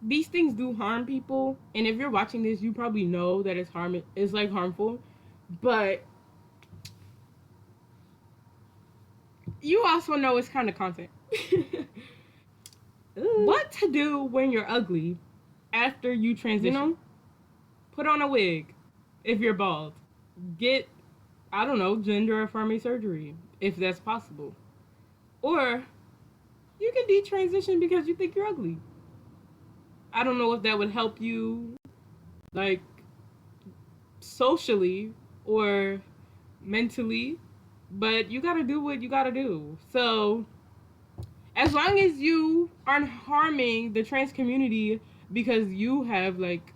these things do harm people, and if you're watching this, you probably know that it's like harmful, but you also know it's kind of content. What to do when you're ugly after you transition? Put on a wig if you're bald. Get, I don't know, gender affirming surgery if that's possible. Or you can detransition because you think you're ugly. I don't know if that would help you, like, socially or mentally, but you gotta do what you gotta do. So, as long as you aren't harming the trans community because you have, like,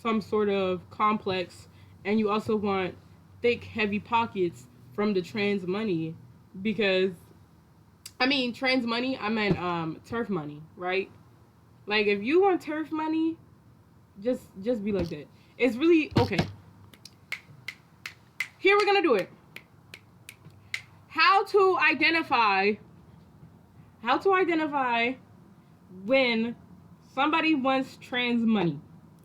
some sort of complex and you also want thick, heavy pockets from the trans money, because, I mean, trans money, I meant turf money, right? Like, if you want turf money, just be like that. It's really okay. Here we're gonna do it. How to identify when somebody wants trans money.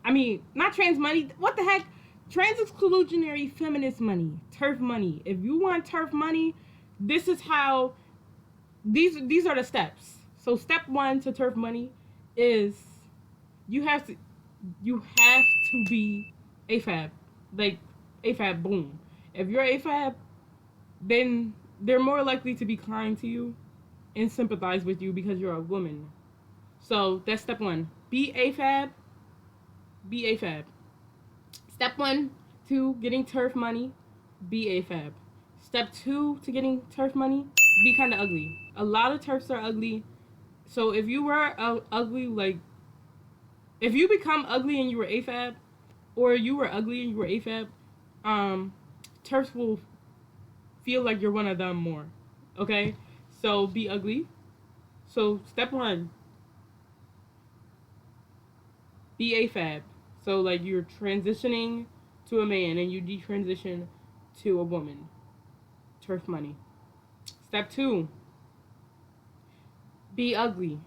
I mean, not trans money. What the heck? Trans exclusionary feminist money, turf money. If you want turf money, this is how. These are the steps. So step one to turf money is you have to be AFAB, like AFAB. Boom. If you're AFAB, then they're more likely to be kind to you and sympathize with you because you're a woman. So that's step one. Be AFAB. Be AFAB. Step one to getting turf money. Be AFAB. Step two to getting turf money. Be kind of ugly. A lot of turfs are ugly. So if you were ugly, like, if you become ugly and you were AFAB, or you were ugly and you were AFAB, turfs will feel like you're one of them more. Okay? So be ugly. So step one, be AFAB. So, like, you're transitioning to a man and you detransition to a woman. Turf money. Step two, be ugly.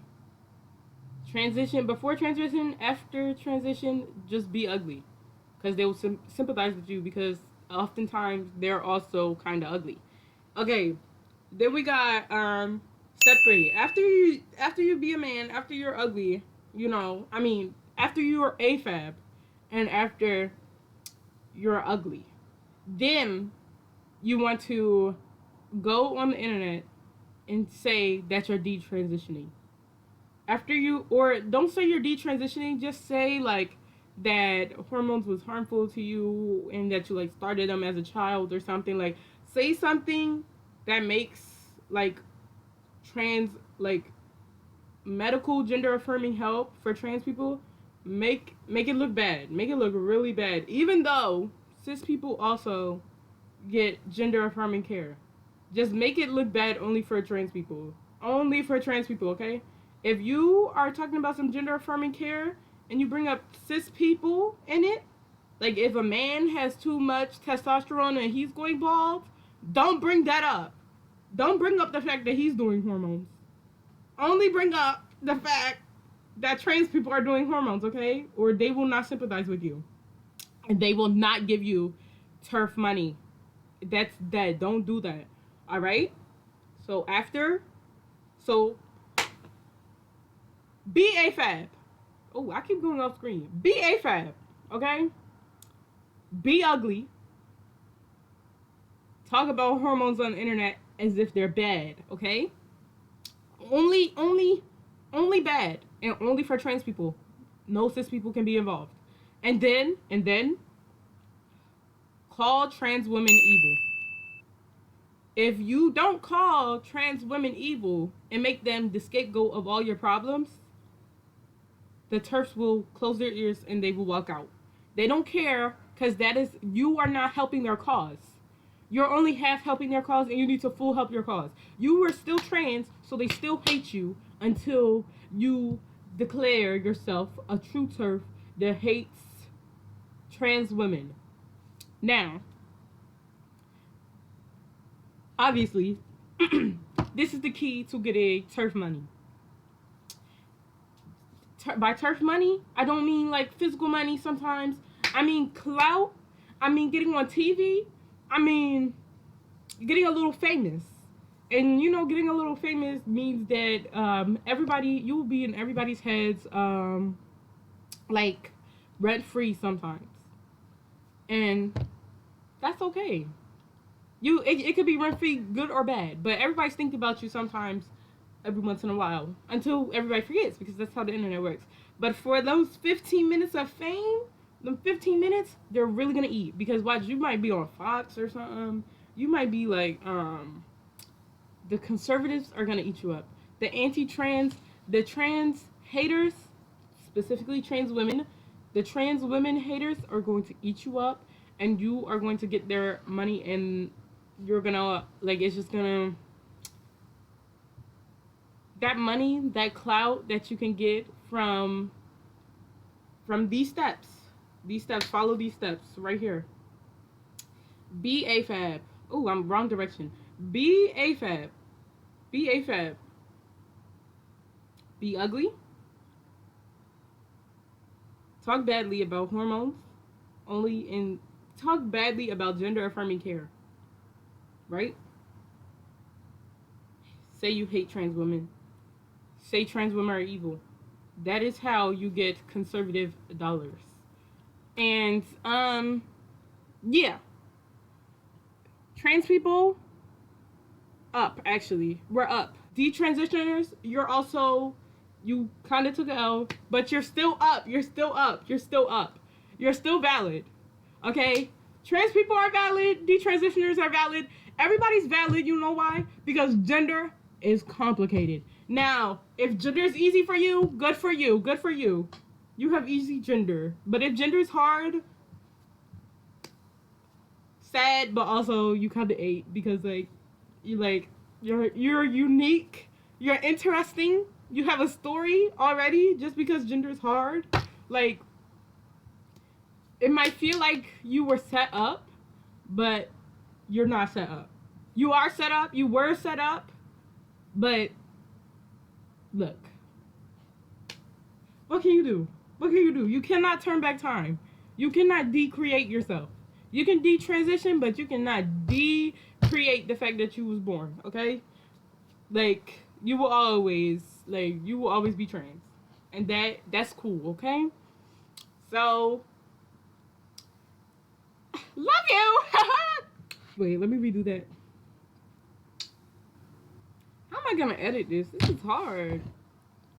Transition, before transition, after transition, just be ugly. Because they will sympathize with you, because oftentimes they're also kind of ugly. Okay, then we got step three. After you be a man, after you're ugly, I mean, after you're AFAB and after you're ugly, then you want to go on the internet and say that you're detransitioning. After you, or don't say you're detransitioning, just say, like, that hormones was harmful to you and that you, like, started them as a child or something. Like, say something that makes, like, trans, like, medical gender affirming help for trans people. Make it look bad. Make it look really bad. Even though cis people also get gender affirming care. Just make it look bad only for trans people. Only for trans people, okay? If you are talking about some gender affirming care and you bring up cis people in it, like, if a man has too much testosterone and he's going bald, don't bring that up. Don't bring up the fact that he's doing hormones. Only bring up the fact that trans people are doing hormones, okay? Or they will not sympathize with you. And they will not give you turf money. That's dead. Don't do that. All right? So so be AFAB. Oh, I keep going off screen. Be AFAB, okay? Be ugly. Talk about hormones on the internet as if they're bad, okay? Only bad, and only for trans people. No cis people can be involved. And then call trans women evil. If you don't call trans women evil and make them the scapegoat of all your problems, the turfs will close their ears and they will walk out. They don't care, because you are not helping their cause. You're only half helping their cause, and you need to full help your cause. You are still trans, so they still hate you until you declare yourself a true turf that hates trans women. Now, obviously, this is the key to getting turf money. by turf money, I don't mean like physical money sometimes. I mean clout. I mean getting on TV. I mean getting a little famous. And you know, getting a little famous means that everybody, you will be in everybody's heads, like rent free sometimes, and that's okay. It could be rent free, good or bad, but everybody's thinking about you sometimes, every once in a while, until everybody forgets, because that's how the internet works. But for those 15 minutes of fame, the 15 minutes, they're really gonna eat, because watch, you might be on Fox or something. You might be like, the conservatives are gonna eat you up. The anti-trans, the trans haters, specifically trans women, the trans women haters are going to eat you up, and you are going to get their money, and you're gonna like, it's just gonna, that money, that clout that you can get from these steps. These steps, follow these steps right here. Be AFAB. Oh, I'm wrong direction. Be AFAB. Be AFAB. Be ugly. Talk badly about hormones. Only in talk badly about gender affirming care. Right? Say you hate trans women. Say trans women are evil. That is how you get conservative dollars. And yeah. Trans people up, actually. We're up. Detransitioners, you're also, you kind of took an L, but you're still up. You're still up. You're still up. You're still valid. Okay? Trans people are valid. Detransitioners are valid. Everybody's valid. You know why? Because gender is complicated. Now, if gender is easy for you, good for you. Good for you. You have easy gender. But if gender is hard, sad, but also you kind of ate, because like, you're unique, you're interesting, you have a story already. Just because gender is hard, like, it might feel like you were set up, but you're not set up. You are set up, you were set up, but look, what can you do? What can you do? You cannot turn back time. You cannot decreate yourself. You can detransition, but you cannot decreate the fact that you was born, okay? Like, you will always, like, you will always be trans. And that's cool, okay? So, love you! Wait, let me redo that. How am I gonna edit this? This is hard.